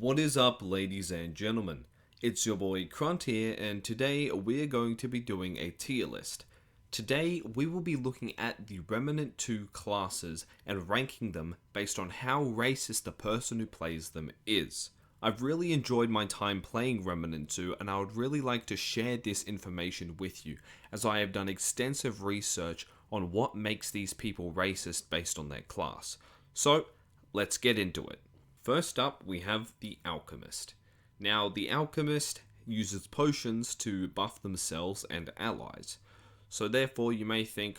What is up, ladies and gentlemen? It's your boy Crunt here, and today we're going to be doing a tier list. Today we will be looking at the Remnant 2 classes and ranking them based on how racist the person who plays them is. I've really enjoyed my time playing Remnant 2, and I would really like to share this information with you, as I have done extensive research on what makes these people racist based on their class. So, let's get into it. First up, we have the Alchemist. Now, the Alchemist uses potions to buff themselves and allies. So therefore, you may think,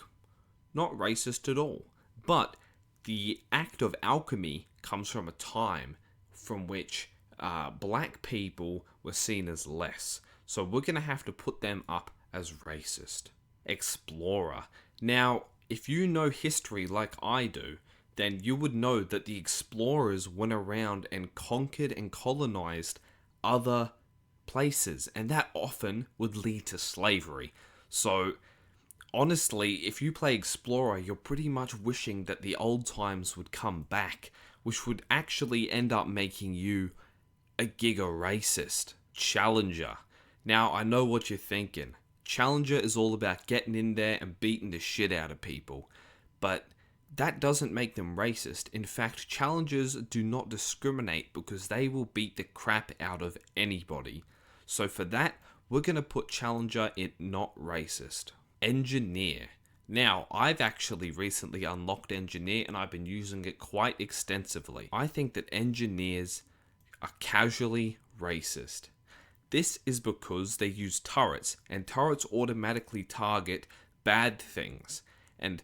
not racist at all. But the act of alchemy comes from a time from which black people were seen as less. So we're going to have to put them up as racist. Explorer. Now, if you know history like I do, then you would know that the explorers went around and conquered and colonized other places, and that often would lead to slavery. So, honestly, if you play Explorer, you're pretty much wishing that the old times would come back, which would actually end up making you a giga racist. Challenger. Now, I know what you're thinking. Challenger is all about getting in there and beating the shit out of people, but that doesn't make them racist. In fact, challengers do not discriminate because they will beat the crap out of anybody. So for that, we're going to put challenger in not racist. Engineer. Now, I've actually recently unlocked engineer and I've been using it quite extensively. I think that engineers are casually racist. This is because they use turrets, and turrets automatically target bad things. And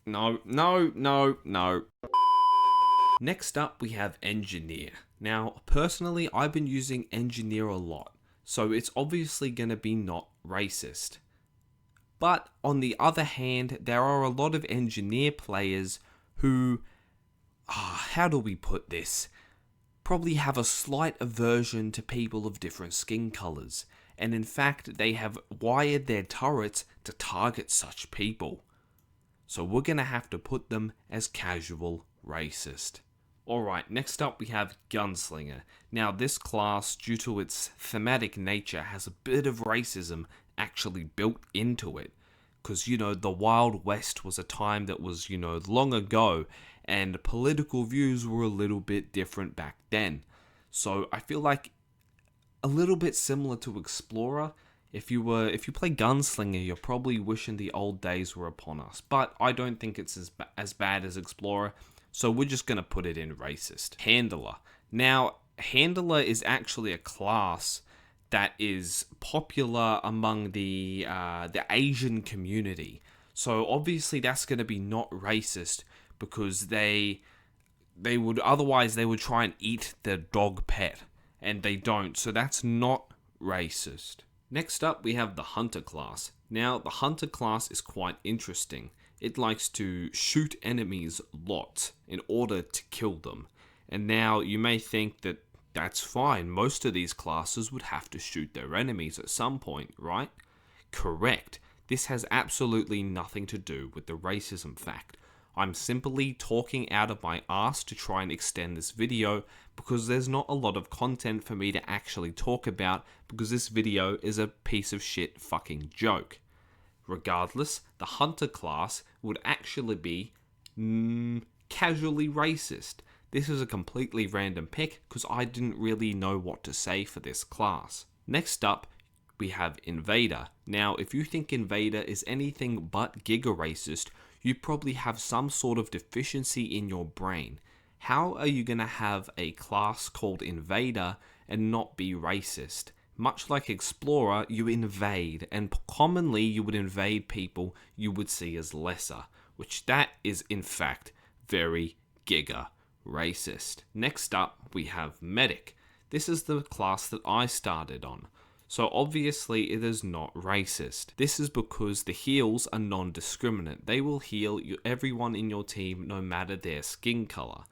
No. Next up, we have Engineer. Now, personally, I've been using Engineer a lot, so it's obviously going to be not racist. But, on the other hand, there are a lot of Engineer players who, how do we put this? Probably have a slight aversion to people of different skin colors, and in fact, they have wired their turrets to target such people. So we're going to have to put them as casual racist. Alright, next up we have Gunslinger. Now this class, due to its thematic nature, has a bit of racism actually built into it. Because, the Wild West was a time that was, long ago, and political views were a little bit different back then. So I feel like a little bit similar to Explorer. If you play Gunslinger, you're probably wishing the old days were upon us. But I don't think it's as bad as Explorer, so we're just going to put it in racist. Handler. Now, Handler is actually a class that is popular among the Asian community. So obviously that's going to be not racist, because they would try and eat their dog pet, and they don't. So that's not racist. Next up, we have the Hunter class. Now, the Hunter class is quite interesting. It likes to shoot enemies lots in order to kill them. And now, you may think that that's fine. Most of these classes would have to shoot their enemies at some point, right? Correct. This has absolutely nothing to do with the racism fact. I'm simply talking out of my ass to try and extend this video, because there's not a lot of content for me to actually talk about, because this video is a piece of shit fucking joke. Regardless, the Hunter class would actually be casually racist. This is a completely random pick because I didn't really know what to say for this class. Next up, we have Invader. Now, if you think Invader is anything but giga racist, you probably have some sort of deficiency in your brain. How are you going to have a class called Invader and not be racist? Much like Explorer, you invade, and commonly you would invade people you would see as lesser, which that is in fact very giga racist. Next up, we have Medic. This is the class that I started on. So obviously it is not racist. This is because the heals are non-discriminate. They will heal everyone in your team no matter their skin color.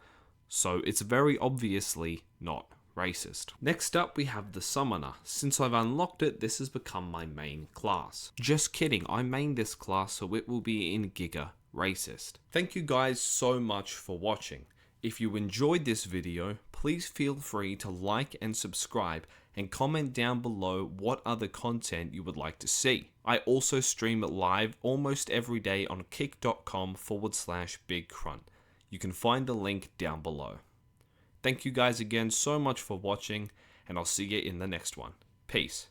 So it's very obviously not racist. Next up, we have the Summoner. Since I've unlocked it, this has become my main class. Just kidding, I mained this class so it will be in giga racist. Thank you guys so much for watching. If you enjoyed this video, please feel free to like and subscribe and comment down below what other content you would like to see. I also stream live almost every day on kick.com/bigcrunt. You can find the link down below. Thank you guys again so much for watching, and I'll see you in the next one. Peace.